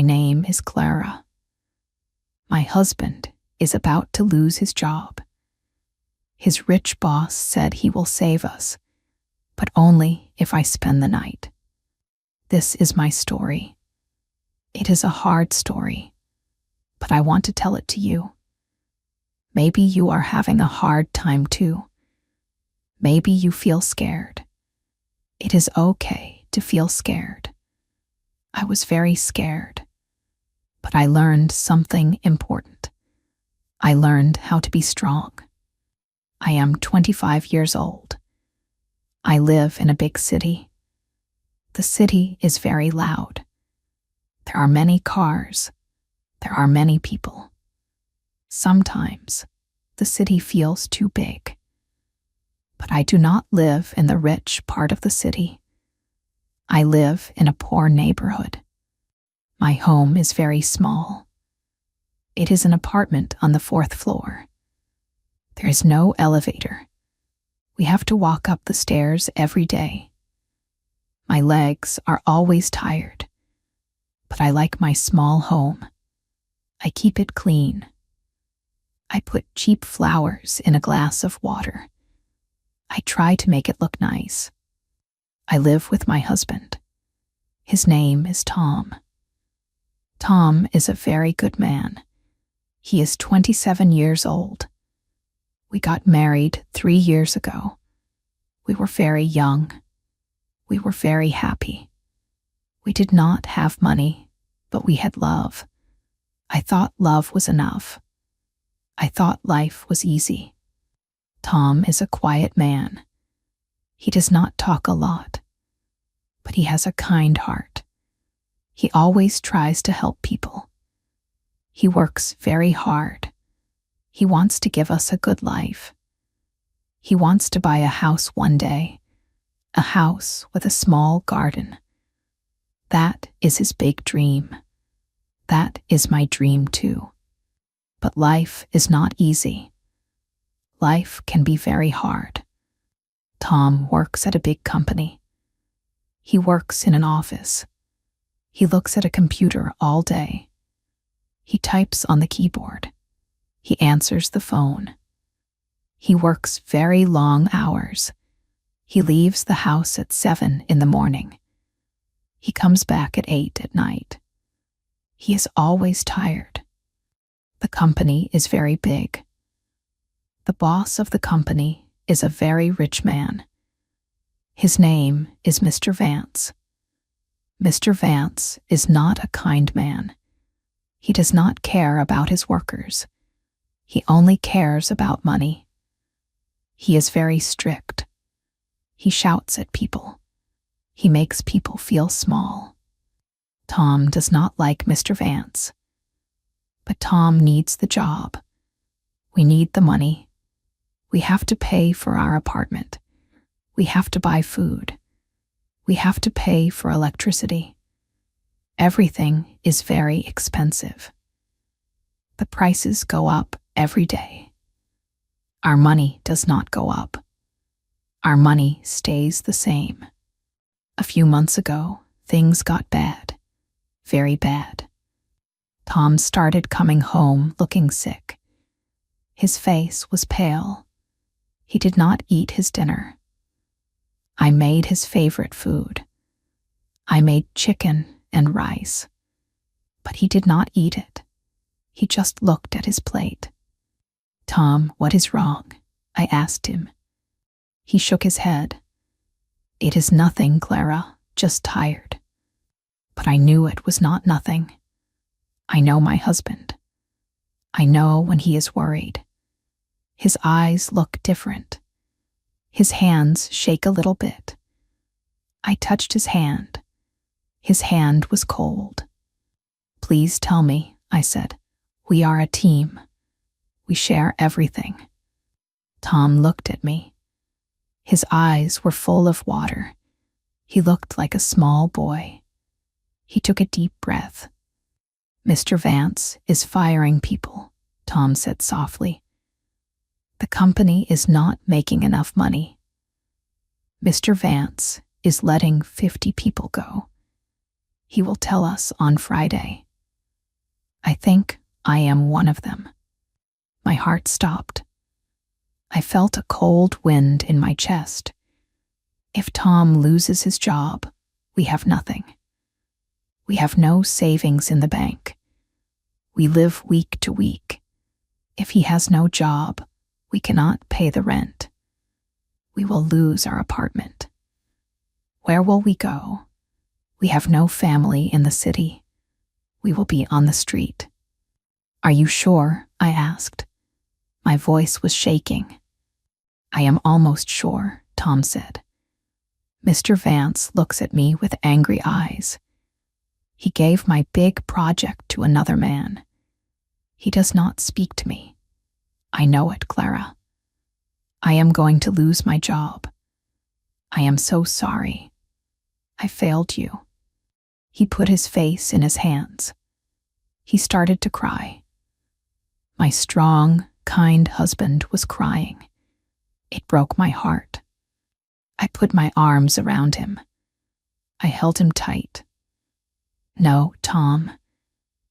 My name is Clara. My husband is about to lose his job. His rich boss said he will save us, but only if I spend the night. This is my story. It is a hard story, but I want to tell it to you. Maybe you are having a hard time too. Maybe you feel scared. It is okay to feel scared. I was very scared, but I learned something important. I learned how to be strong. I am 25 years old. I live in a big city. The city is very loud. There are many cars. There are many people. Sometimes the city feels too big. But I do not live in the rich part of the city. I live in a poor neighborhood. My home is very small. It is an apartment on the 4th floor. There is no elevator. We have to walk up the stairs every day. My legs are always tired, but I like my small home. I keep it clean. I put cheap flowers in a glass of water. I try to make it look nice. I live with my husband. His name is Tom. Tom is a very good man. He is 27 years old. We got married 3 years ago. We were very young. We were very happy. We did not have money, but we had love. I thought love was enough. I thought life was easy. Tom is a quiet man. He does not talk a lot, but he has a kind heart. He always tries to help people. He works very hard. He wants to give us a good life. He wants to buy a house one day, a house with a small garden. That is his big dream. That is my dream too. But life is not easy. Life can be very hard. Tom works at a big company. He works in an office. He looks at a computer all day. He types on the keyboard. He answers the phone. He works very long hours. He leaves the house at 7 in the morning. He comes back at 8 at night. He is always tired. The company is very big. The boss of the company is a very rich man. His name is Mr. Vance. Mr. Vance is not a kind man. He does not care about his workers. He only cares about money. He is very strict. He shouts at people. He makes people feel small. Tom does not like Mr. Vance. But Tom needs the job. We need the money. We have to pay for our apartment. We have to buy food. We have to pay for electricity. Everything is very expensive. The prices go up every day. Our money does not go up. Our money stays the same. A few months ago, things got bad. Very bad. Tom started coming home looking sick. His face was pale. He did not eat his dinner. I made his favorite food. I made chicken and rice. But he did not eat it. He just looked at his plate. "Tom, what is wrong?" I asked him. He shook his head. "It is nothing, Clara, just tired." But I knew it was not nothing. I know my husband. I know when he is worried. His eyes look different. His hands shake a little bit. I touched his hand. His hand was cold. "Please tell me," I said. "We are a team. We share everything." Tom looked at me. His eyes were full of water. He looked like a small boy. He took a deep breath. "Mr. Vance is firing people," Tom said softly. "The company is not making enough money. Mr. Vance is letting 50 people go. He will tell us on Friday." I think I am one of them. My heart stopped. I felt a cold wind in my chest. If Tom loses his job, we have nothing. We have no savings in the bank. We live week to week. If he has no job, we cannot pay the rent. We will lose our apartment. Where will we go? We have no family in the city. We will be on the street. Are you sure? I asked. My voice was shaking. I am almost sure, Tom said. Mr. Vance looks at me with angry eyes. He gave my big project to another man. He does not speak to me. I know it, Clara. I am going to lose my job. I am so sorry. I failed you. He put his face in his hands. He started to cry. My strong, kind husband was crying. It broke my heart. I put my arms around him. I held him tight. No, Tom,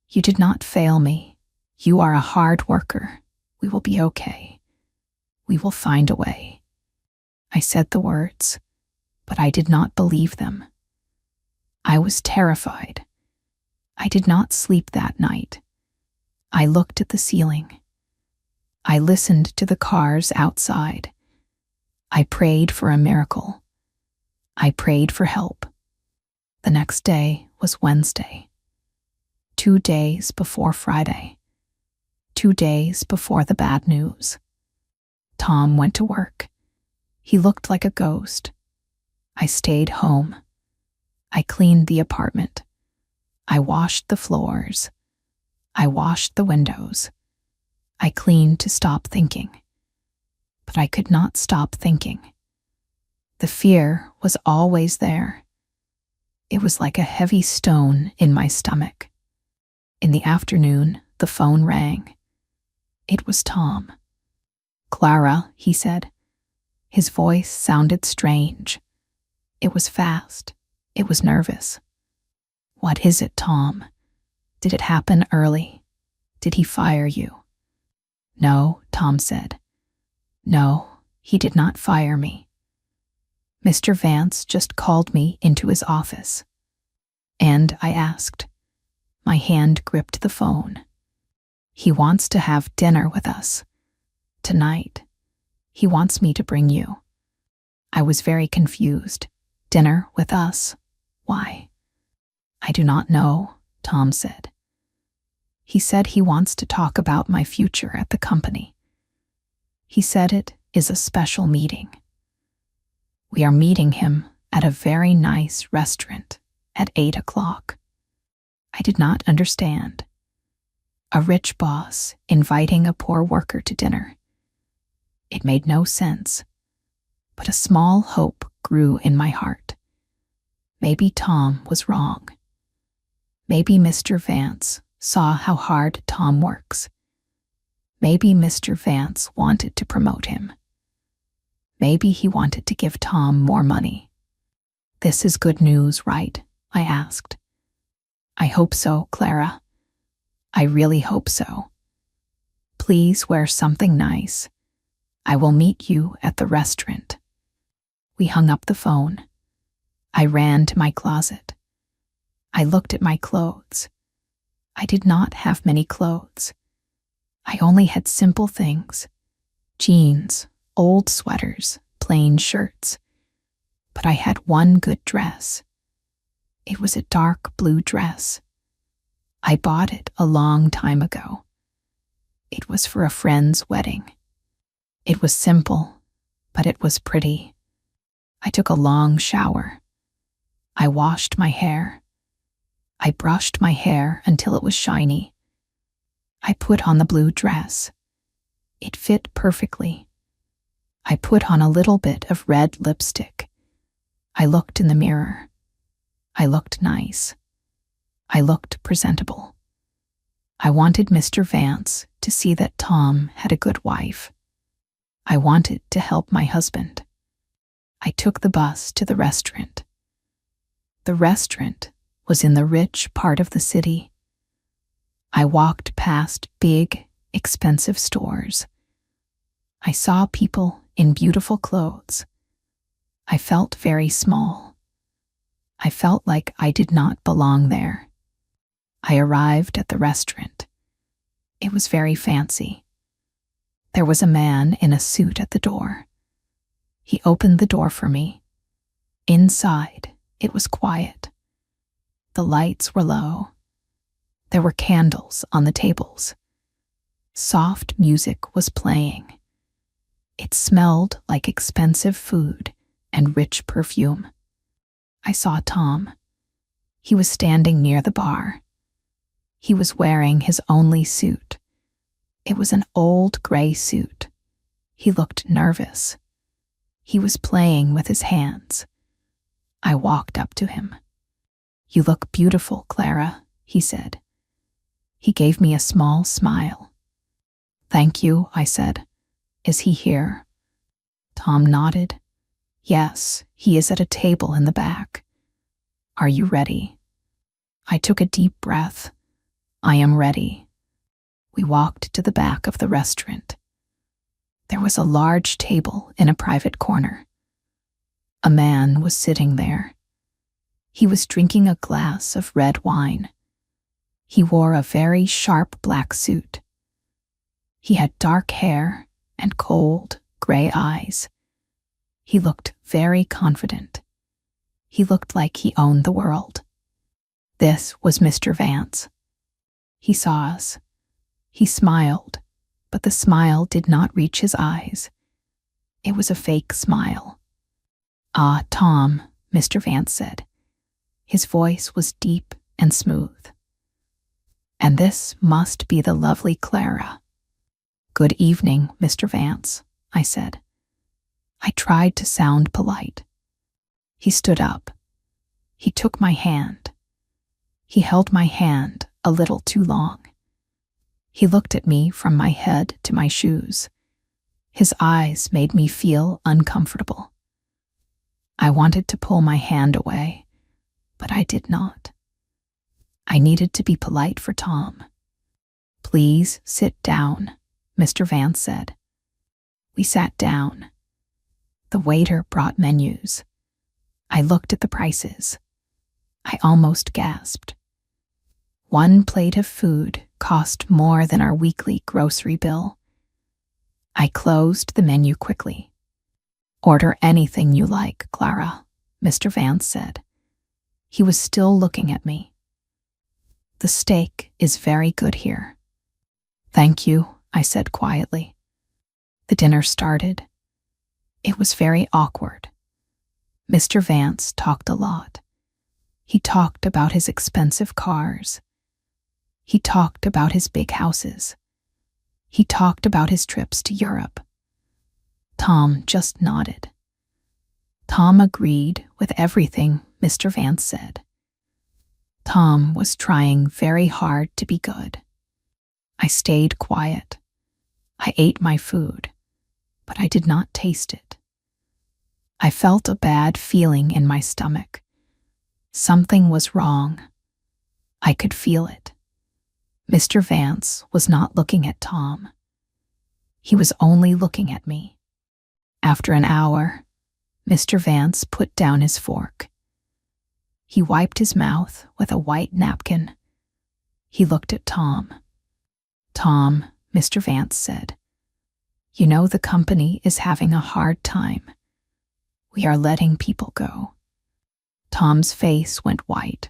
you did not fail me. You are a hard worker. We will be okay. We will find a way. I said the words, but I did not believe them. I was terrified. I did not sleep that night. I looked at the ceiling. I listened to the cars outside. I prayed for a miracle. I prayed for help. The next day was Wednesday. 2 days before Friday. 2 days before the bad news. Tom went to work. He looked like a ghost. I stayed home. I cleaned the apartment. I washed the floors. I washed the windows. I cleaned to stop thinking. But I could not stop thinking. The fear was always there. It was like a heavy stone in my stomach. In the afternoon, the phone rang. It was Tom. Clara, he said. His voice sounded strange. It was fast. It was nervous. What is it, Tom? Did it happen early? Did he fire you? No, Tom said. No, he did not fire me. Mr. Vance just called me into his office. And I asked. My hand gripped the phone. He wants to have dinner with us. Tonight. He wants me to bring you. I was very confused. Dinner with us? Why? I do not know, Tom said. He said he wants to talk about my future at the company. He said it is a special meeting. We are meeting him at a very nice restaurant at 8 o'clock. I did not understand. A rich boss inviting a poor worker to dinner. It made no sense, but a small hope grew in my heart. Maybe Tom was wrong. Maybe Mr. Vance saw how hard Tom works. Maybe Mr. Vance wanted to promote him. Maybe he wanted to give Tom more money. This is good news, right? I asked. I hope so, Clara. I really hope so. Please wear something nice. I will meet you at the restaurant. We hung up the phone. I ran to my closet. I looked at my clothes. I did not have many clothes. I only had simple things. Jeans, old sweaters, plain shirts. But I had one good dress. It was a dark blue dress. I bought it a long time ago. It was for a friend's wedding. It was simple, but it was pretty. I took a long shower. I washed my hair. I brushed my hair until it was shiny. I put on the blue dress. It fit perfectly. I put on a little bit of red lipstick. I looked in the mirror. I looked nice. I looked presentable. I wanted Mr. Vance to see that Tom had a good wife. I wanted to help my husband. I took the bus to the restaurant. The restaurant was in the rich part of the city. I walked past big, expensive stores. I saw people in beautiful clothes. I felt very small. I felt like I did not belong there. I arrived at the restaurant. It was very fancy. There was a man in a suit at the door. He opened the door for me. Inside, it was quiet. The lights were low. There were candles on the tables. Soft music was playing. It smelled like expensive food and rich perfume. I saw Tom. He was standing near the bar. He was wearing his only suit. It was an old gray suit. He looked nervous. He was playing with his hands. I walked up to him. "You look beautiful, Clara," he said. He gave me a small smile. "Thank you," I said. "Is he here?" Tom nodded. "Yes, he is at a table in the back. Are you ready?" I took a deep breath. "I am ready." We walked to the back of the restaurant. There was a large table in a private corner. A man was sitting there. He was drinking a glass of red wine. He wore a very sharp black suit. He had dark hair and cold, gray eyes. He looked very confident. He looked like he owned the world. This was Mr. Vance. He saw us. He smiled, but the smile did not reach his eyes. It was a fake smile. "Ah, Tom," Mr. Vance said. His voice was deep and smooth. "And this must be the lovely Clara." "Good evening, Mr. Vance," I said. I tried to sound polite. He stood up. He took my hand. He held my hand a little too long. He looked at me from my head to my shoes. His eyes made me feel uncomfortable. I wanted to pull my hand away, but I did not. I needed to be polite for Tom. "Please sit down," Mr. Vance said. We sat down. The waiter brought menus. I looked at the prices. I almost gasped. One plate of food cost more than our weekly grocery bill. I closed the menu quickly. "Order anything you like, Clara," Mr. Vance said. He was still looking at me. "The steak is very good here." "Thank you," I said quietly. The dinner started. It was very awkward. Mr. Vance talked a lot. He talked about his expensive cars. He talked about his big houses. He talked about his trips to Europe. Tom just nodded. Tom agreed with everything Mr. Vance said. Tom was trying very hard to be good. I stayed quiet. I ate my food, but I did not taste it. I felt a bad feeling in my stomach. Something was wrong. I could feel it. Mr. Vance was not looking at Tom. He was only looking at me. After an hour, Mr. Vance put down his fork. He wiped his mouth with a white napkin. He looked at Tom. "Tom," Mr. Vance said, "you know the company is having a hard time. We are letting people go." Tom's face went white.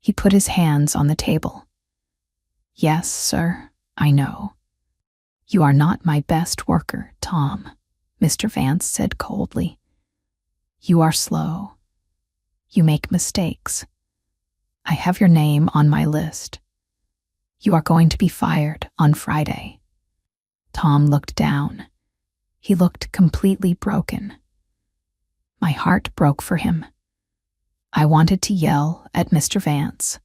He put his hands on the table. "Yes, sir, I know. You are not my best worker, Tom," Mr. Vance said coldly. "You are slow. You make mistakes. I have your name on my list. You are going to be fired on Friday." Tom looked down. He looked completely broken. My heart broke for him. I wanted to yell at Mr. Vance.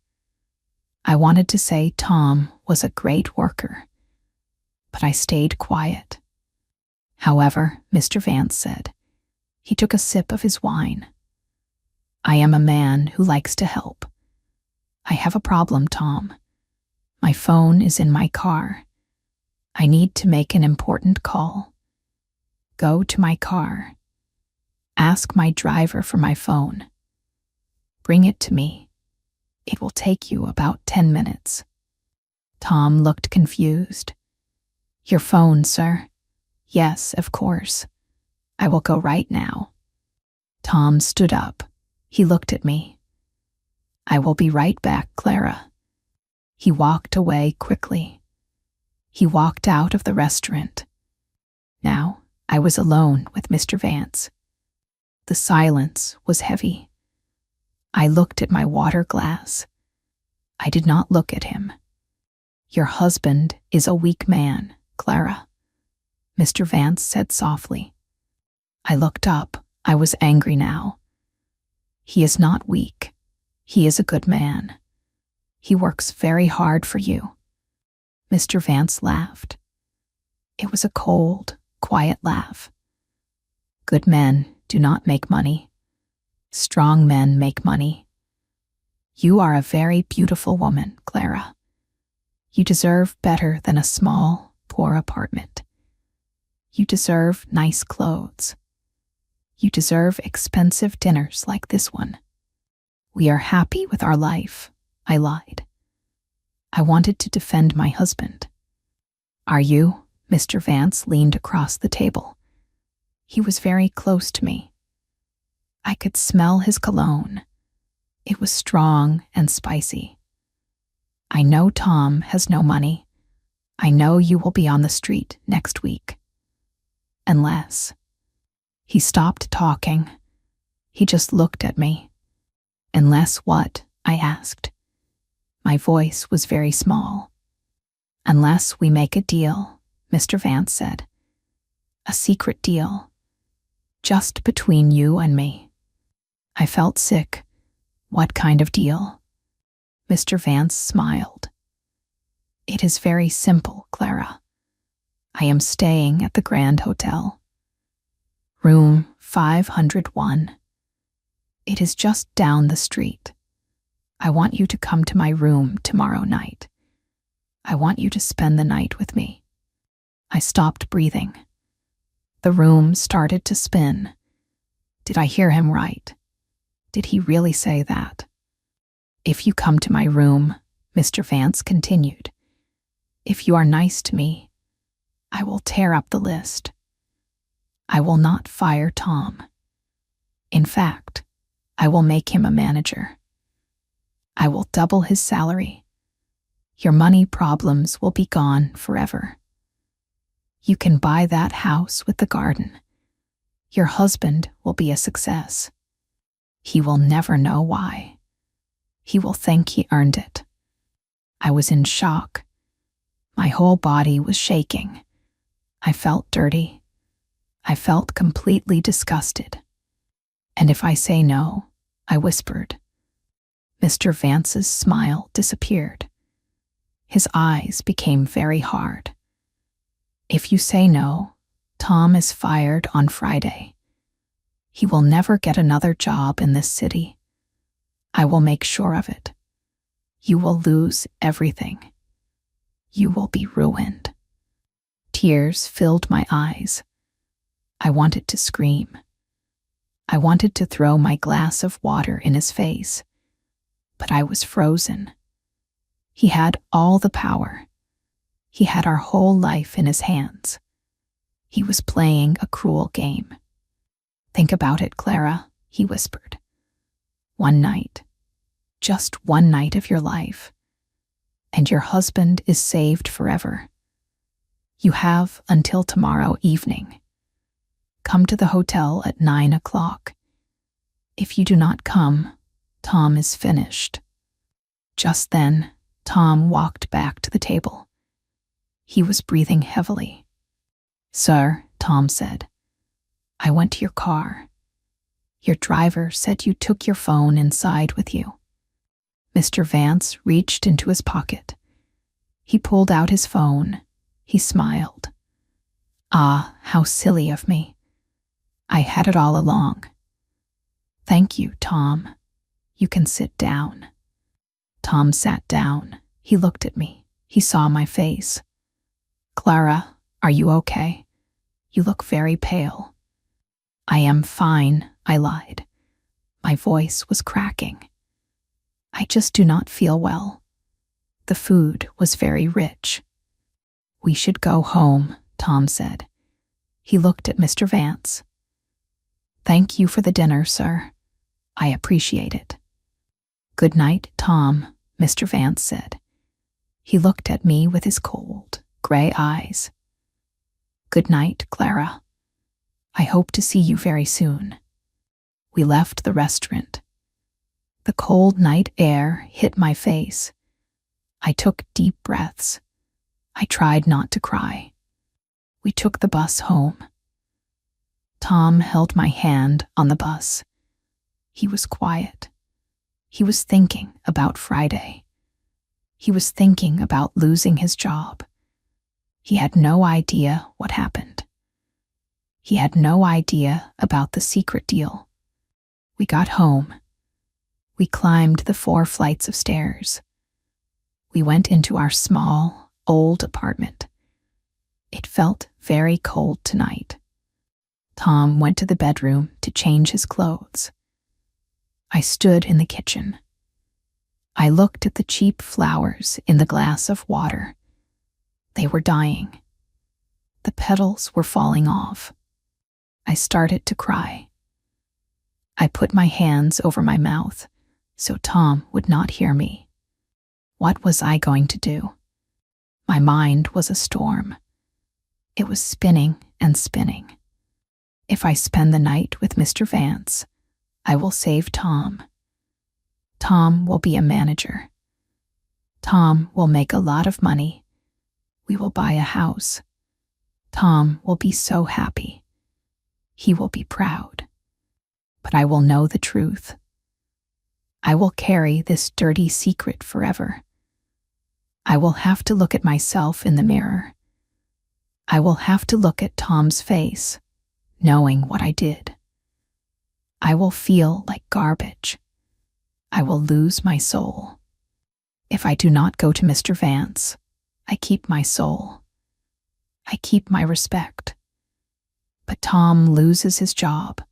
I wanted to say Tom was a great worker, but I stayed quiet. However, Mr. Vance said, he took a sip of his wine. "I am a man who likes to help. I have a problem, Tom. My phone is in my car. I need to make an important call. Go to my car. Ask my driver for my phone. Bring it to me. It will take you about 10 minutes. Tom looked confused. Your phone, sir? Yes, of course. I will go right now. Tom stood up. He looked at me. I will be right back, Clara. He walked away quickly. He walked out of the restaurant. Now I was alone with Mr. Vance. The silence was heavy. I looked at my water glass. I did not look at him. Your husband is a weak man, Clara, Mr. Vance said softly. I looked up. I was angry now. He is not weak. He is a good man. He works very hard for you. Mr. Vance laughed. It was a cold, quiet laugh. Good men do not make money. Strong men make money. You are a very beautiful woman, Clara. You deserve better than a small, poor apartment. You deserve nice clothes. You deserve expensive dinners like this one. We are happy with our life, I lied. I wanted to defend my husband. Are you? Mr. Vance leaned across the table. He was very close to me. I could smell his cologne. It was strong and spicy. I know Tom has no money. I know you will be on the street next week. Unless. He stopped talking. He just looked at me. Unless what? I asked. My voice was very small. Unless we make a deal, Mr. Vance said. A secret deal. Just between you and me. I felt sick. What kind of deal? Mr. Vance smiled. It is very simple, Clara. I am staying at the Grand Hotel. Room 501. It is just down the street. I want you to come to my room tomorrow night. I want you to spend the night with me. I stopped breathing. The room started to spin. Did I hear him right? Did he really say that? If you come to my room, Mr. Vance continued, if you are nice to me, I will tear up the list. I will not fire Tom. In fact, I will make him a manager. I will double his salary. Your money problems will be gone forever. You can buy that house with the garden. Your husband will be a success. He will never know why. He will think he earned it. I was in shock. My whole body was shaking. I felt dirty. I felt completely disgusted. And if I say no, I whispered. Mr. Vance's smile disappeared. His eyes became very hard. If you say no, Tom is fired on Friday. He will never get another job in this city. I will make sure of it. You will lose everything. You will be ruined. Tears filled my eyes. I wanted to scream. I wanted to throw my glass of water in his face, but I was frozen. He had all the power. He had our whole life in his hands. He was playing a cruel game. Think about it, Clara, he whispered. One night, just one night of your life, and your husband is saved forever. You have until tomorrow evening. Come to the hotel at 9 o'clock. If you do not come, Tom is finished. Just then, Tom walked back to the table. He was breathing heavily. Sir, Tom said, I went to your car. Your driver said you took your phone inside with you. Mr. Vance reached into his pocket. He pulled out his phone. He smiled. Ah, how silly of me. I had it all along. Thank you, Tom. You can sit down. Tom sat down. He looked at me. He saw my face. "Clara, are you okay? You look very pale." "I am fine," I lied. My voice was cracking. "I just do not feel well." The food was very rich. "We should go home," Tom said. He looked at Mr. Vance. "Thank you for the dinner, sir. I appreciate it." "Good night, Tom," Mr. Vance said. He looked at me with his cold, gray eyes. "Good night, Clara. I hope to see you very soon." We left the restaurant. The cold night air hit my face. I took deep breaths. I tried not to cry. We took the bus home. Tom held my hand on the bus. He was quiet. He was thinking about Friday. He was thinking about losing his job. He had no idea what happened. He had no idea about the secret deal. We got home. We climbed the 4 flights of stairs. We went into our small, old apartment. It felt very cold tonight. Tom went to the bedroom to change his clothes. I stood in the kitchen. I looked at the cheap flowers in the glass of water. They were dying. The petals were falling off. I started to cry. I put my hands over my mouth so Tom would not hear me. What was I going to do? My mind was a storm. It was spinning and spinning. If I spend the night with Mr. Vance, I will save Tom. Tom will be a manager. Tom will make a lot of money. We will buy a house. Tom will be so happy. He will be proud. But I will know the truth. I will carry this dirty secret forever. I will have to look at myself in the mirror. I will have to look at Tom's face, knowing what I did. I will feel like garbage. I will lose my soul. If I do not go to Mr. Vance, I keep my soul. I keep my respect. But Tom loses his job.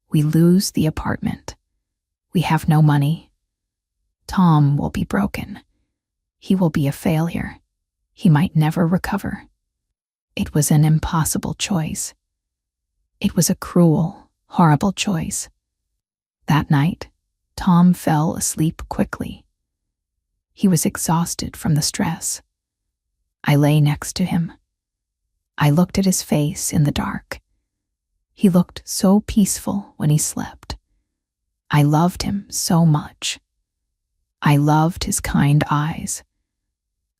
We lose the apartment. We have no money. Tom will be broken. He will be a failure. He might never recover. It was an impossible choice. It was a cruel, horrible choice. That night, Tom fell asleep quickly. He was exhausted from the stress. I lay next to him. I looked at his face in the dark. He looked so peaceful when he slept. I loved him so much. I loved his kind eyes.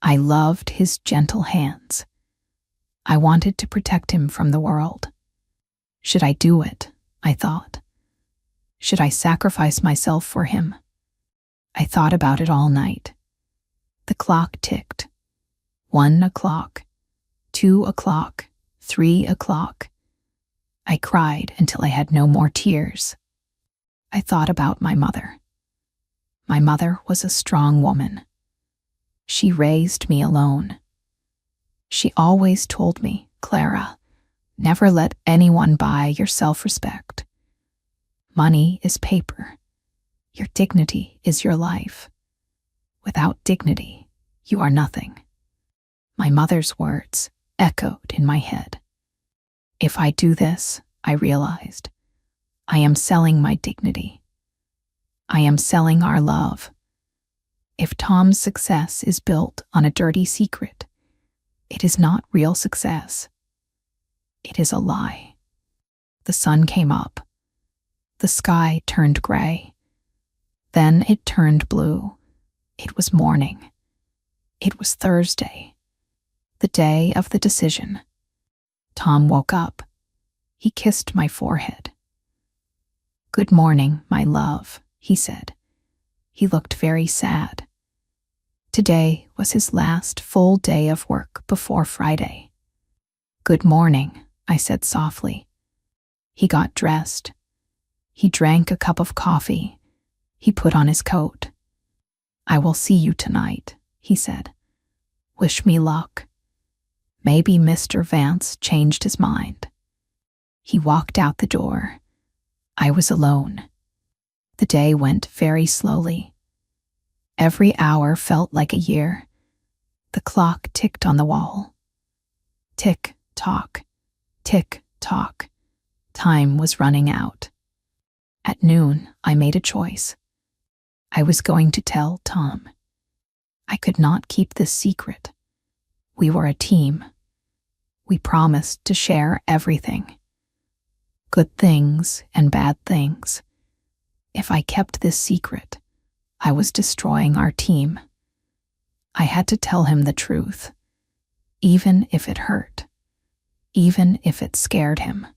I loved his gentle hands. I wanted to protect him from the world. Should I do it? I thought. Should I sacrifice myself for him? I thought about it all night. The clock ticked. 1 o'clock, 2 o'clock, 3 o'clock. I cried until I had no more tears. I thought about my mother. My mother was a strong woman. She raised me alone. She always told me, "Clara, never let anyone buy your self-respect. Money is paper. Your dignity is your life. Without dignity, you are nothing." My mother's words echoed in my head. If I do this, I realized, I am selling my dignity. I am selling our love. If Tom's success is built on a dirty secret, it is not real success. It is a lie. The sun came up. The sky turned gray. Then it turned blue. It was morning. It was Thursday, the day of the decision. Tom woke up. He kissed my forehead. "Good morning, my love," he said. He looked very sad. Today was his last full day of work before Friday. "Good morning," I said softly. He got dressed. He drank a cup of coffee. He put on his coat. "I will see you tonight," he said. Wish me luck. Maybe Mr. Vance changed his mind. He walked out the door. I was alone. The day went very slowly. Every hour felt like a year. The clock ticked on the wall. Tick, tock, tick, tock. Time was running out. At noon, I made a choice. I was going to tell Tom. I could not keep this secret. We were a team. We promised to share everything. Good things and bad things. If I kept this secret, I was destroying our team. I had to tell him the truth, even if it hurt, even if it scared him.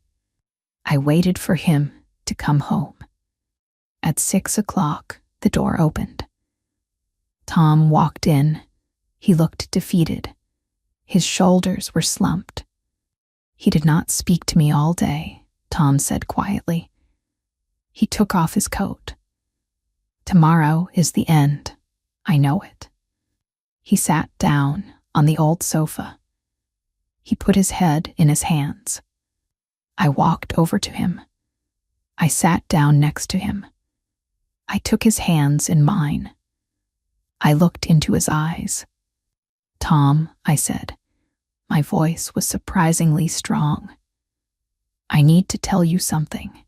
I waited for him to come home. At 6 o'clock, the door opened. Tom walked in. He looked defeated. His shoulders were slumped. He did not speak to me all day, Tom said quietly. He took off his coat. Tomorrow is the end. I know it. He sat down on the old sofa. He put his head in his hands. I walked over to him. I sat down next to him. I took his hands in mine. I looked into his eyes. Tom, I said. My voice was surprisingly strong. I need to tell you something.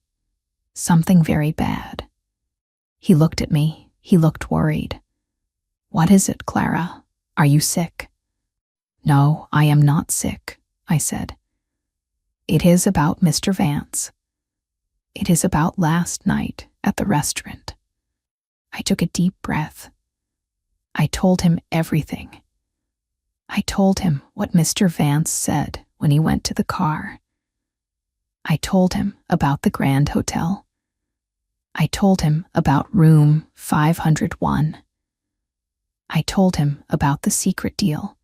Something very bad. He looked at me. He looked worried. What is it, Clara? Are you sick? No, I am not sick, I said. It is about Mr. Vance. It is about last night at the restaurant. I took a deep breath. I told him everything. I told him what Mr. Vance said when he went to the car. I told him about the Grand Hotel. I told him about room 501. I told him about the secret deal,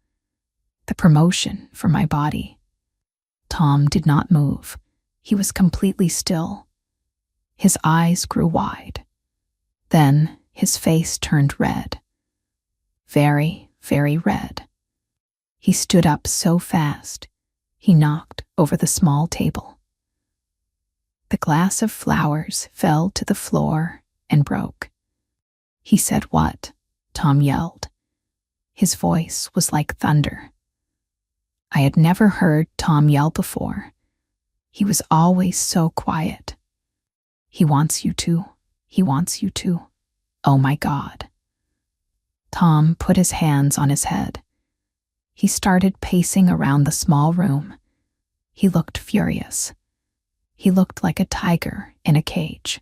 the promotion for my body. Tom did not move. He was completely still. His eyes grew wide. Then his face turned red. Very, very red. He stood up so fast, he knocked over the small table. The glass of flowers fell to the floor and broke. He said, "What?" Tom yelled. His voice was like thunder. I had never heard Tom yell before. He was always so quiet. He wants you to. He wants you to. Oh my God. Tom put his hands on his head. He started pacing around the small room. He looked furious. He looked like a tiger in a cage.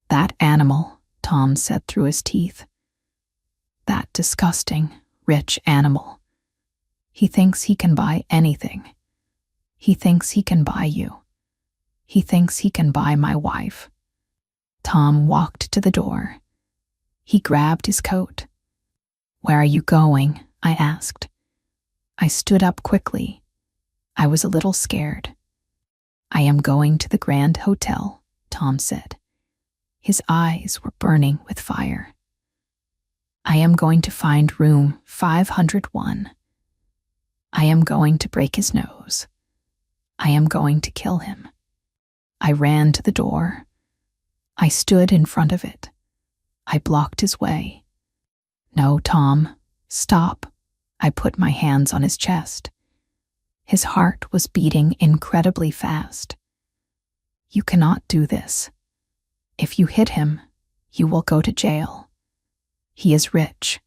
That animal, Tom said through his teeth. That disgusting, rich animal. He thinks he can buy anything. He thinks he can buy you. He thinks he can buy my wife. Tom walked to the door. He grabbed his coat. Where are you going? I asked. I stood up quickly. I was a little scared. I am going to the Grand Hotel, Tom said. His eyes were burning with fire. I am going to find room 501. I am going to break his nose. I am going to kill him. I ran to the door. I stood in front of it. I blocked his way. No, Tom, stop. I put my hands on his chest. His heart was beating incredibly fast. You cannot do this. If you hit him, you will go to jail. He is rich.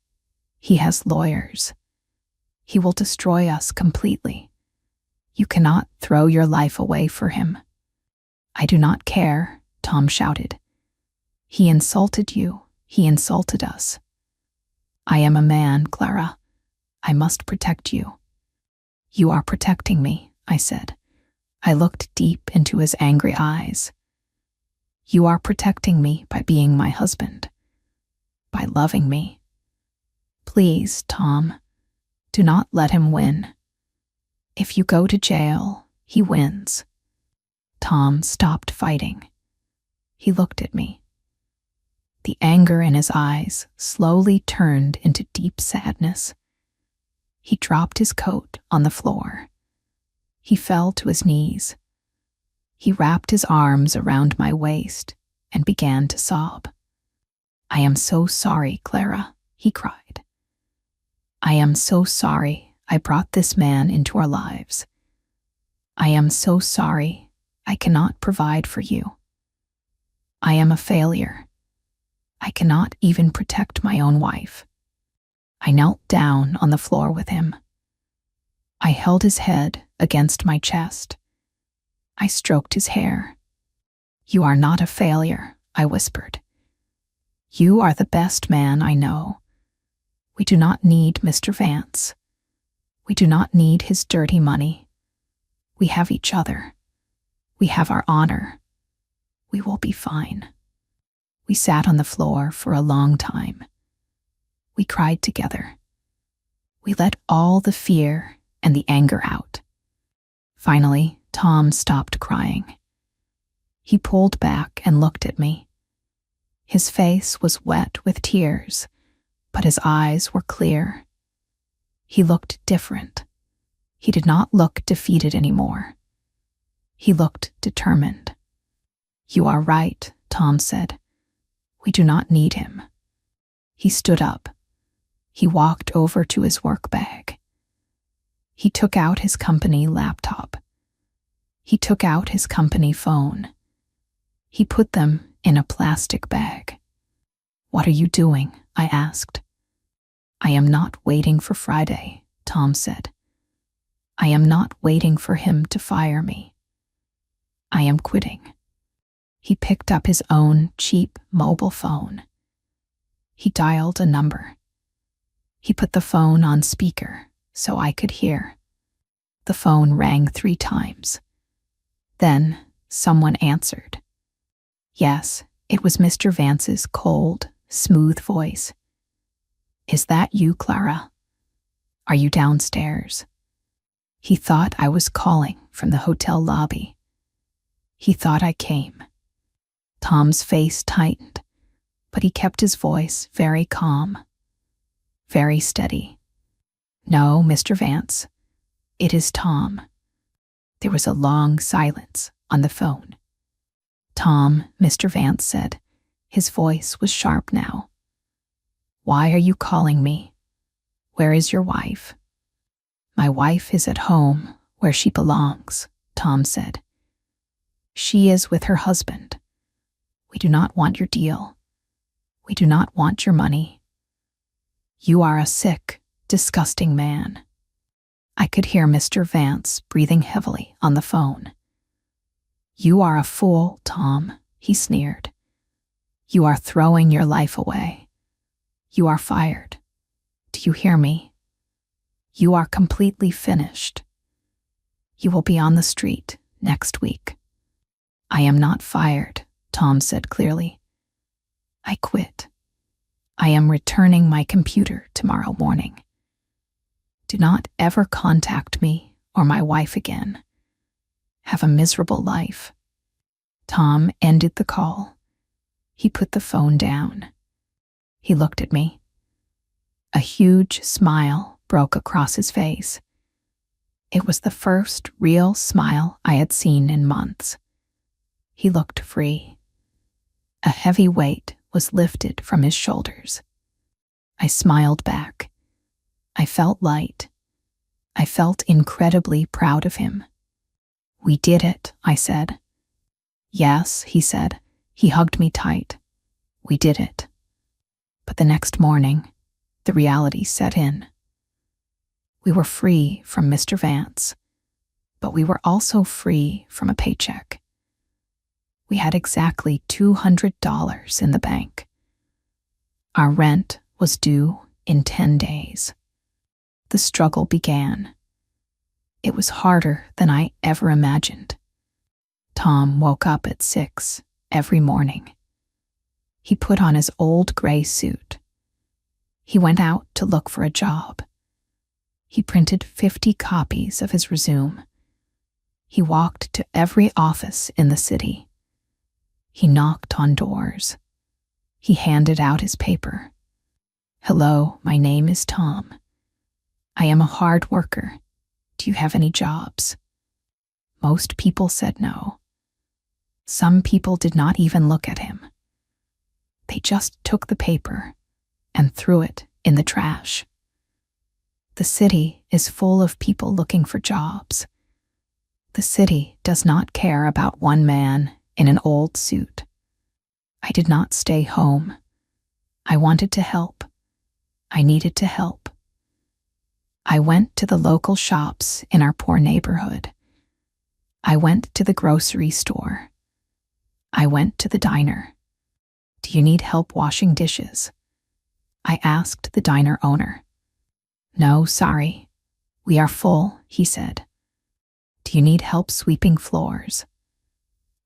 He has lawyers. He will destroy us completely. You cannot throw your life away for him. I do not care, Tom shouted. He insulted you. He insulted us. I am a man, Clara. I must protect you. You are protecting me, I said. I looked deep into his angry eyes. You are protecting me by being my husband, by loving me. Please, Tom, do not let him win. If you go to jail, he wins. Tom stopped fighting. He looked at me. The anger in his eyes slowly turned into deep sadness. He dropped his coat on the floor. He fell to his knees. He wrapped his arms around my waist and began to sob. "I am so sorry, Clara," he cried. "I am so sorry I brought this man into our lives. I am so sorry I cannot provide for you. I am a failure. I cannot even protect my own wife." I knelt down on the floor with him. I held his head against my chest. I stroked his hair. "You are not a failure," I whispered. "You are the best man I know. We do not need Mr. Vance. We do not need his dirty money. We have each other. We have our honor. We will be fine." We sat on the floor for a long time. We cried together. We let all the fear and the anger out. Finally, Tom stopped crying. He pulled back and looked at me. His face was wet with tears, but his eyes were clear. He looked different. He did not look defeated anymore. He looked determined. "You are right," Tom said. "We do not need him." He stood up. He walked over to his work bag. He took out his company laptop. He took out his company phone. He put them in a plastic bag. "What are you doing?" I asked. "I am not waiting for Friday," Tom said. "I am not waiting for him to fire me. I am quitting." He picked up his own cheap mobile phone. He dialed a number. He put the phone on speaker so I could hear. The phone rang 3 times. Then someone answered. Yes, it was Mr. Vance's cold, smooth voice. "Is that you, Clara? Are you downstairs?" He thought I was calling from the hotel lobby. He thought I came. Tom's face tightened, but he kept his voice very calm, very steady. "No, Mr. Vance, it is Tom." There was a long silence on the phone. "Tom," Mr. Vance said. His voice was sharp now. "Why are you calling me? Where is your wife?" "My wife is at home, where she belongs," Tom said. "She is with her husband. We do not want your deal. We do not want your money. You are a sick, disgusting man." I could hear Mr. Vance breathing heavily on the phone. "You are a fool, Tom," he sneered. "You are throwing your life away. You are fired. Do you hear me? You are completely finished. You will be on the street next week." "I am not fired," Tom said clearly. "I quit. I am returning my computer tomorrow morning. Do not ever contact me or my wife again. Have a miserable life." Tom ended the call. He put the phone down. He looked at me. A huge smile broke across his face. It was the first real smile I had seen in months. He looked free. A heavy weight was lifted from his shoulders. I smiled back. I felt light. I felt incredibly proud of him. "We did it," I said. "Yes," he said. He hugged me tight. "We did it." But the next morning, the reality set in. We were free from Mr. Vance, but we were also free from a paycheck. We had exactly $200 in the bank. Our rent was due in 10 days. The struggle began. It was harder than I ever imagined. Tom woke up at 6 every morning. He put on his old gray suit. He went out to look for a job. He printed 50 copies of his resume. He walked to every office in the city. He knocked on doors. He handed out his paper. "Hello, my name is Tom. I am a hard worker. Do you have any jobs? Most people said no. Some people did not even look at him. They just took the paper and threw it in the trash. The city is full of people looking for jobs. The city does not care about one man in an old suit. I did not stay home. I wanted to help. I needed to help. I went to the local shops in our poor neighborhood. I went to the grocery store. I went to the diner. Do you need help washing dishes? I asked the diner owner. No, sorry. We are full, he said. Do you need help sweeping floors?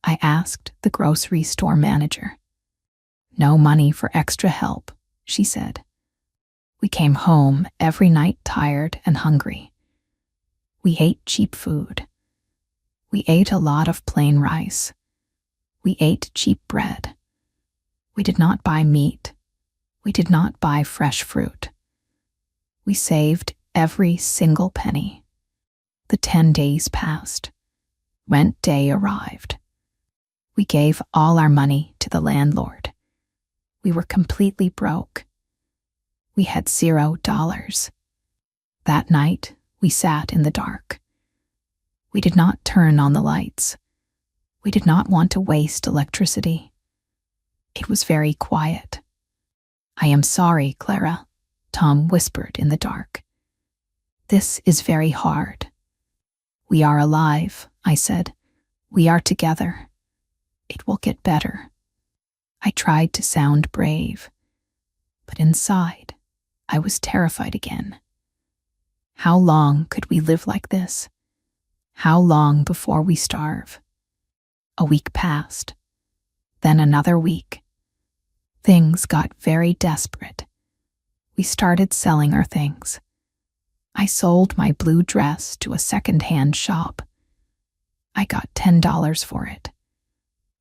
I asked the grocery store manager. No money for extra help, she said. We came home every night tired and hungry. We ate cheap food. We ate a lot of plain rice. We ate cheap bread. We did not buy meat. We did not buy fresh fruit. We saved every single penny. The 10 days passed. Rent day arrived. We gave all our money to the landlord. We were completely broke. We had $0. That night, we sat in the dark. We did not turn on the lights. We did not want to waste electricity. It was very quiet. I am sorry, Clara, Tom whispered in the dark. This is very hard. We are alive, I said. We are together. It will get better. I tried to sound brave, but inside, I was terrified again. How long could we live like this? How long before we starve? A week passed, then another week. Things got very desperate. We started selling our things. I sold my blue dress to a second-hand shop. I got $10 for it.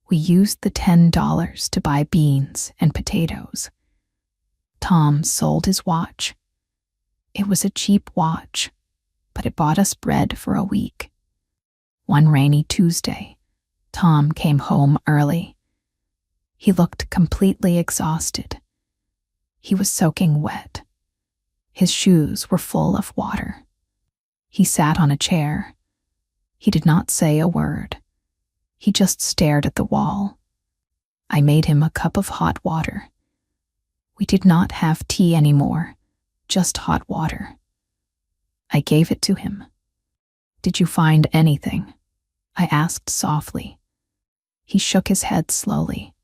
We used the $10 to buy beans and potatoes. Tom sold his watch. It was a cheap watch, but it bought us bread for a week. One rainy Tuesday, Tom came home early. He looked completely exhausted. He was soaking wet. His shoes were full of water. He sat on a chair. He did not say a word. He just stared at the wall. I made him a cup of hot water. We did not have tea anymore, just hot water. I gave it to him. Did you find anything? I asked softly. He shook his head slowly.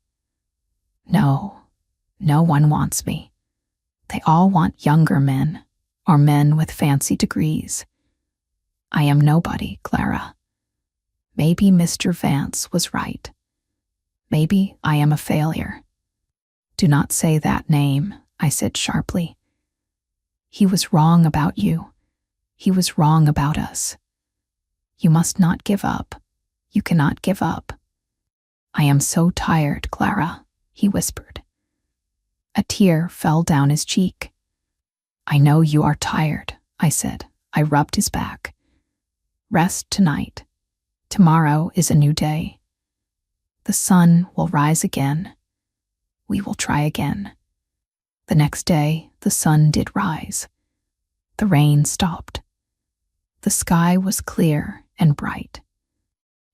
No, no one wants me. They all want younger men, or men with fancy degrees. I am nobody, Clara. Maybe Mr. Vance was right. Maybe I am a failure. Do not say that name, I said sharply. He was wrong about you. He was wrong about us. You must not give up. You cannot give up. I am so tired, Clara, he whispered. A tear fell down his cheek. I know you are tired, I said. I rubbed his back. Rest tonight. Tomorrow is a new day. The sun will rise again. We will try again. The next day, the sun did rise. The rain stopped. The sky was clear and bright.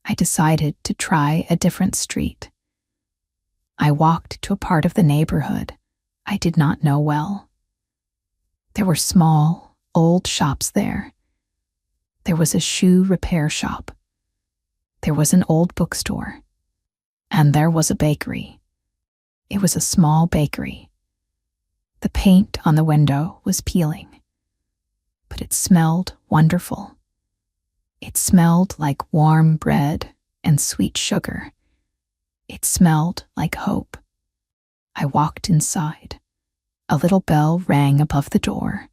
I decided to try a different street. I walked to a part of the neighborhood I did not know well. There were small, old shops there. There was a shoe repair shop. There was an old bookstore. And there was a bakery. It was a small bakery. The paint on the window was peeling. But it smelled wonderful. It smelled like warm bread and sweet sugar. It smelled like hope. I walked inside. A little bell rang above the door.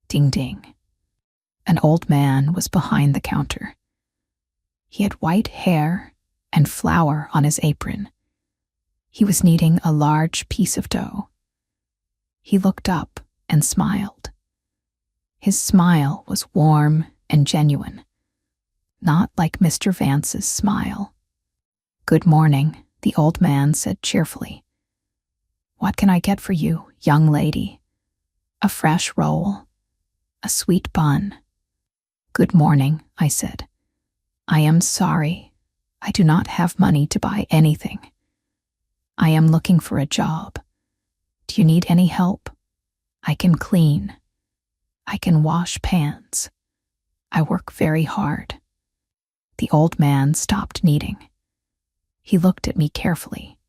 Ding, ding. An old man was behind the counter. He had white hair and flour on his apron. He was kneading a large piece of dough. He looked up and smiled. His smile was warm and genuine, not like Mr. Vance's smile. "Good morning," the old man said cheerfully. "What can I get for you, young lady? A fresh roll? A sweet bun?" "Good morning," I said. "I am sorry. I do not have money to buy anything. I am looking for a job. Do you need any help? I can clean. I can wash pans. I work very hard." The old man stopped kneading. He looked at me carefully.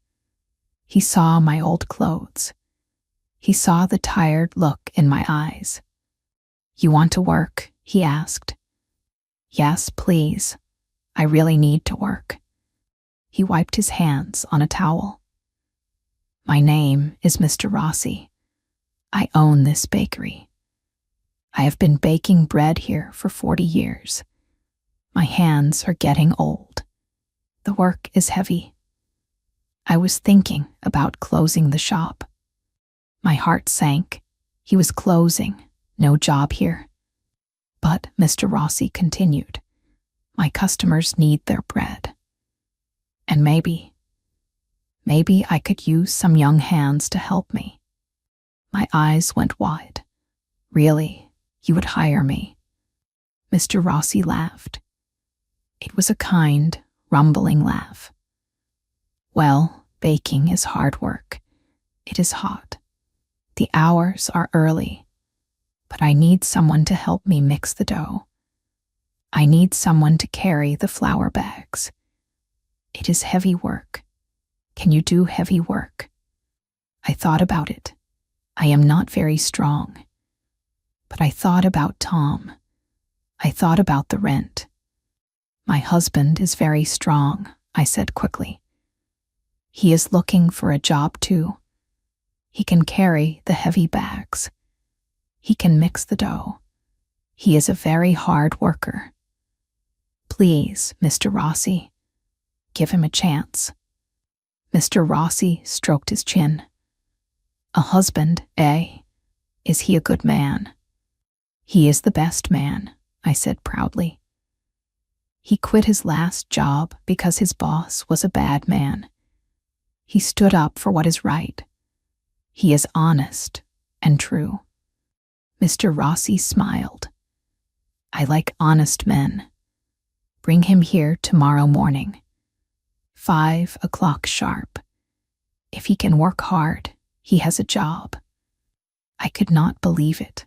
He saw my old clothes. He saw the tired look in my eyes. "You want to work?" he asked. "Yes, please. I really need to work." He wiped his hands on a towel. "My name is Mr. Rossi. I own this bakery. I have been baking bread here for 40 years. My hands are getting old. The work is heavy. I was thinking about closing the shop." My heart sank. He was closing. No job here. "But," Mr. Rossi continued, "my customers need their bread. And maybe I could use some young hands to help me." My eyes went wide. "Really? You would hire me?" Mr. Rossi laughed. It was a kind, rumbling laugh. "Well, baking is hard work. It is hot. The hours are early. But I need someone to help me mix the dough. I need someone to carry the flour bags. It is heavy work. Can you do heavy work?" I thought about it. I am not very strong. But I thought about Tom. I thought about the rent. "My husband is very strong," I said quickly. "He is looking for a job too. He can carry the heavy bags. He can mix the dough. He is a very hard worker. Please, Mr. Rossi, give him a chance." Mr. Rossi stroked his chin. "A husband, eh? Is he a good man?" "He is the best man," I said proudly. He quit his last job because his boss was a bad man. He stood up for what is right. He is honest and true. Mr. Rossi smiled. "I like honest men. Bring him here tomorrow morning. 5 o'clock sharp. If he can work hard, he has a job." I could not believe it.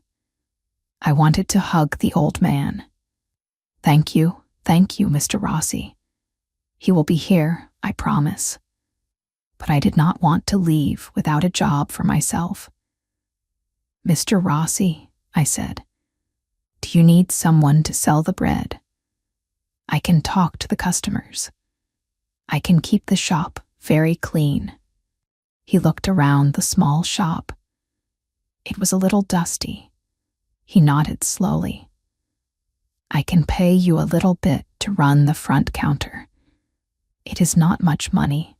I wanted to hug the old man. Thank you, Mr. Rossi. He will be here, I promise." But I did not want to leave without a job for myself. "Mr. Rossi," I said, "do you need someone to sell the bread? I can talk to the customers. I can keep the shop very clean." He looked around the small shop. It was a little dusty. He nodded slowly. "I can pay you a little bit to run the front counter. It is not much money,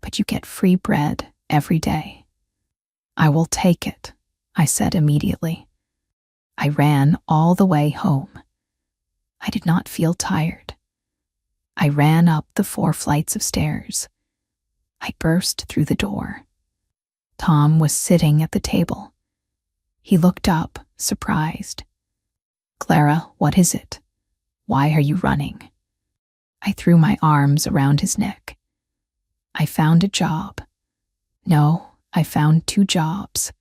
but you get free bread every day." "I will take it," I said immediately. I ran all the way home. I did not feel tired. I ran up the 4 flights of stairs. I burst through the door. Tom was sitting at the table. He looked up, surprised. "Clara, what is it? Why are you running?" I threw my arms around his neck. "I found a job. No, I found 2 jobs.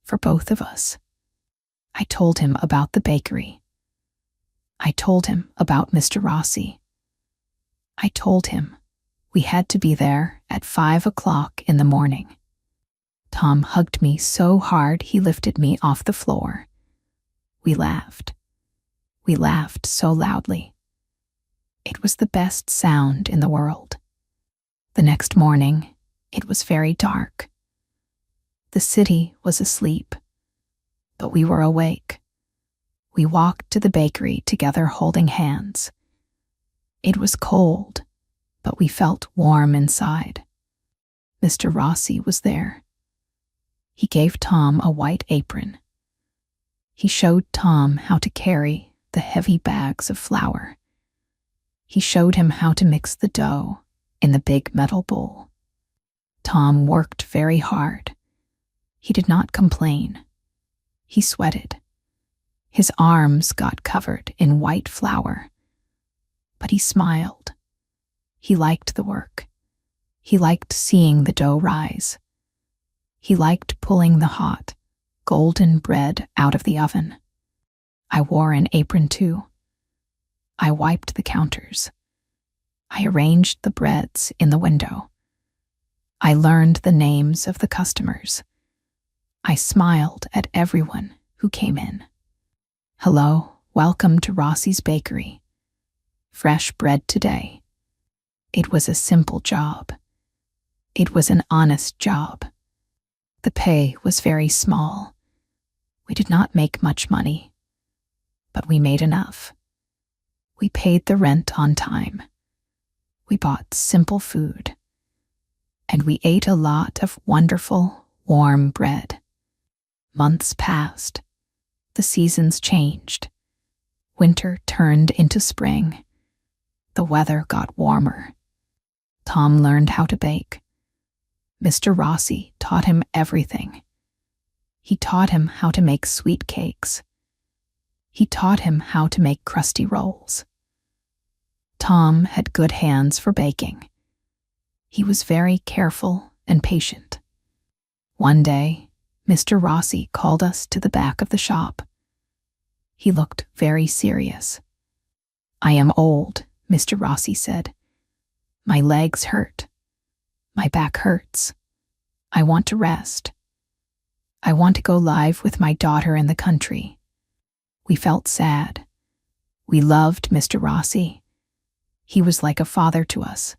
For both of us." I told him about the bakery. I told him about Mr. Rossi. I told him we had to be there at 5 o'clock in the morning. Tom hugged me so hard he lifted me off the floor. We laughed. We laughed so loudly. It was the best sound in the world. The next morning, it was very dark. The city was asleep, but we were awake. We walked to the bakery together holding hands. It was cold, but we felt warm inside. Mr. Rossi was there. He gave Tom a white apron. He showed Tom how to carry the heavy bags of flour. He showed him how to mix the dough in the big metal bowl. Tom worked very hard. He did not complain. He sweated. His arms got covered in white flour. But he smiled. He liked the work. He liked seeing the dough rise. He liked pulling the hot, golden bread out of the oven. I wore an apron too. I wiped the counters. I arranged the breads in the window. I learned the names of the customers. I smiled at everyone who came in. Hello, welcome to Rossi's Bakery. Fresh bread today. It was a simple job. It was an honest job. The pay was very small. We did not make much money, but we made enough. We paid the rent on time. We bought simple food. And we ate a lot of wonderful, warm bread. Months passed. The seasons changed. Winter turned into spring. The weather got warmer. Tom learned how to bake. Mr. Rossi taught him everything. He taught him how to make sweet cakes. He taught him how to make crusty rolls. Tom had good hands for baking. He was very careful and patient. One day, Mr. Rossi called us to the back of the shop. He looked very serious. I am old, Mr. Rossi said. My legs hurt. My back hurts. I want to rest. I want to go live with my daughter in the country. We felt sad. We loved Mr. Rossi. He was like a father to us.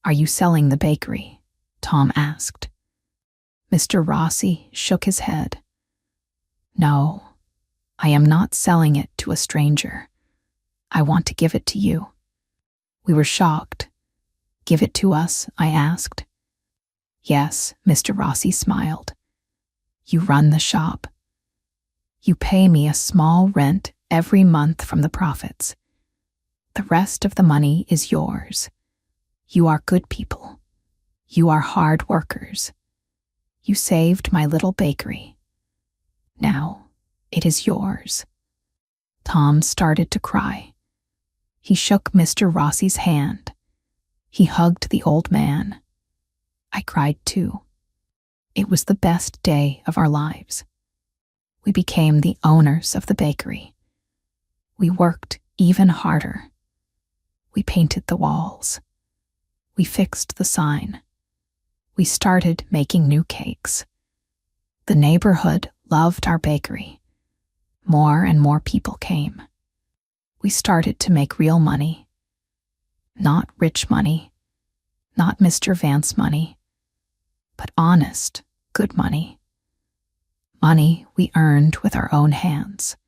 Are you selling the bakery? Tom asked. Mr. Rossi shook his head. No, I am not selling it to a stranger. I want to give it to you. We were shocked. Give it to us? I asked. Yes, Mr. Rossi smiled. You run the shop. You pay me a small rent every month from the profits. The rest of the money is yours. You are good people. You are hard workers. You saved my little bakery. Now it is yours. Tom started to cry. He shook Mr. Rossi's hand. He hugged the old man. I cried too. It was the best day of our lives. We became the owners of the bakery. We worked even harder. We painted the walls. We fixed the sign. We started making new cakes. The neighborhood loved our bakery. More and more people came. We started to make real money. Not rich money, not Mr. Vance money, but honest, good money. Money we earned with our own hands.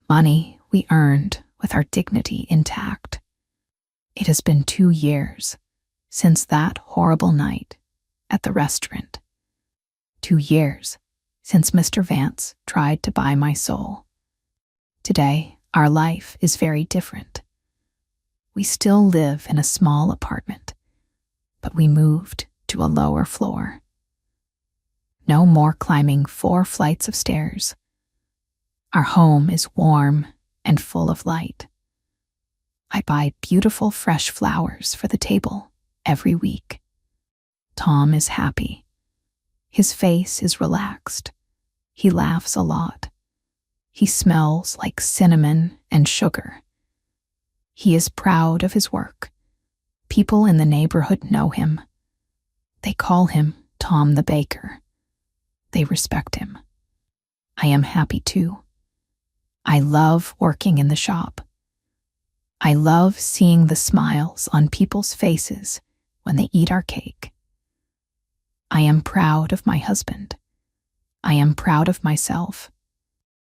Money we earned with our dignity intact. It has been 2 years since that horrible night at the restaurant. 2 years since Mr. Vance tried to buy my soul. Today, our life is very different. We still live in a small apartment, but we moved to a lower floor. No more climbing 4 flights of stairs. Our home is warm and full of light. I buy beautiful fresh flowers for the table every week. Tom is happy. His face is relaxed. He laughs a lot. He smells like cinnamon and sugar. He is proud of his work. People in the neighborhood know him. They call him Tom the Baker. They respect him. I am happy too. I love working in the shop. I love seeing the smiles on people's faces when they eat our cake. I am proud of my husband. I am proud of myself.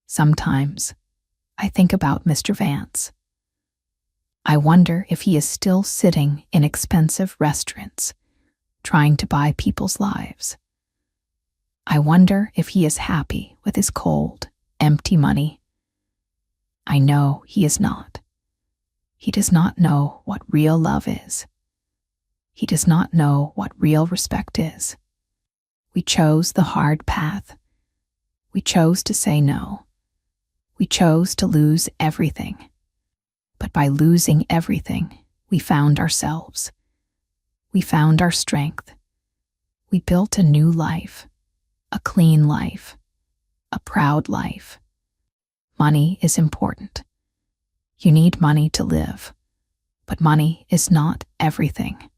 Sometimes I think about Mr. Vance. I wonder if he is still sitting in expensive restaurants, trying to buy people's lives. I wonder if he is happy with his cold, empty money. I know he is not. He does not know what real love is. He does not know what real respect is. We chose the hard path. We chose to say no. We chose to lose everything. But by losing everything, we found ourselves. We found our strength. We built a new life, a clean life, a proud life. Money is important. You need money to live, but money is not everything.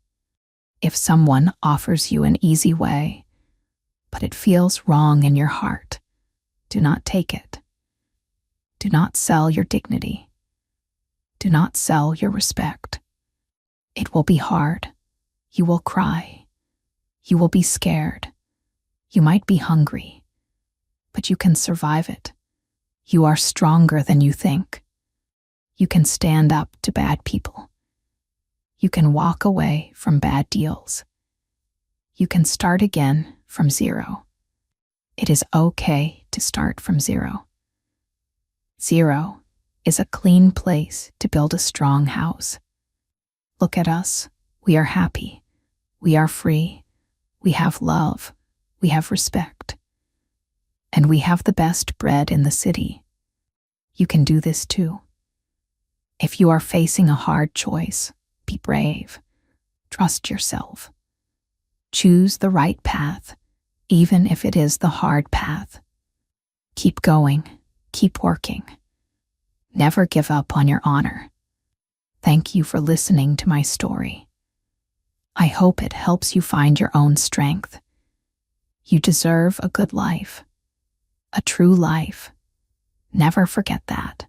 If someone offers you an easy way, but it feels wrong in your heart, do not take it. Do not sell your dignity. Do not sell your respect. It will be hard. You will cry. You will be scared. You might be hungry, but you can survive it. You are stronger than you think. You can stand up to bad people. You can walk away from bad deals. You can start again from zero. It is okay to start from zero. Zero is a clean place to build a strong house. Look at us. We are happy. We are free. We have love. We have respect. And we have the best bread in the city. You can do this too. If you are facing a hard choice, be brave. Trust yourself. Choose the right path, even if it is the hard path. Keep going. Keep working. Never give up on your honor. Thank you for listening to my story. I hope it helps you find your own strength. You deserve a good life, a true life. Never forget that.